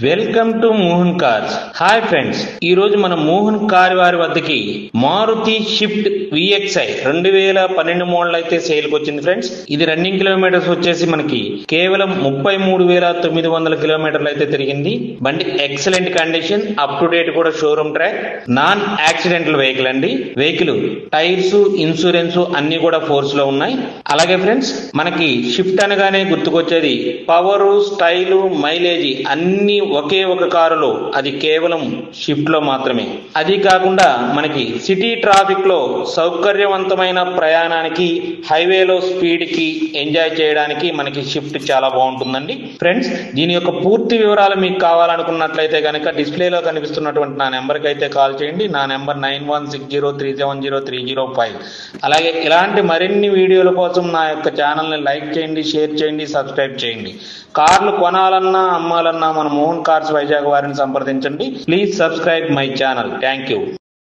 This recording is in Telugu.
Welcome to Mohan cars. Hi friends, ఈ రోజు మన మోహన్ కార్ వారి వద్దకి మారుతి షిఫ్ట్ VXi 2012 మోడల్ అయితే సేల్ కి వచ్చింది ఫ్రెండ్స్. ఇది రన్నింగ్ కిలోమీటర్స్ వచ్చేసి మనకి కేవలం 33,900 కిలోమీటర్లు అయితే తిరిగింది. బండి excellent condition, up to date కూడా showroom track, non accidental vehicle అండి. వెహికల్ టైర్స్, ఇన్సూరెన్స్ అన్ని కూడా ఫోర్స్ లో ఉన్నాయి. అలాగే ఫ్రెండ్స్, మనకి షిఫ్ట్ అనగానే గుర్తుకొచ్చేది పవరు, స్టైలు, మైలేజీ అన్ని ఒకే ఒక కారులో, అది కేవలం షిఫ్ట్ లో మాత్రమే. అది కాకుండా మనకి సిటీ ట్రాఫిక్ లో సౌకర్యవంతమైన ప్రయాణానికి, హైవేలో స్పీడ్ కి ఎంజాయ్ చేయడానికి మనకి షిఫ్ట్ చాలా బాగుంటుందండి. ఫ్రెండ్స్, దీని యొక్క పూర్తి వివరాలు మీకు కావాలనుకున్నట్లయితే కనుక డిస్ప్లేలో కనిపిస్తున్నటువంటి నా నెంబర్కి అయితే కాల్ చేయండి. నా నెంబర్ 9160370305. అలాగే ఇలాంటి మరిన్ని వీడియోల కోసం నా యొక్క ఛానల్ని లైక్ చేయండి, షేర్ చేయండి, సబ్స్క్రైబ్ చేయండి. కార్లు కొనాలన్నా అమ్మాలన్నా మన మోహన్ కార్స్ వైజాగ్ వారిని సంప్రదించండి. Please subscribe my channel. Thank you.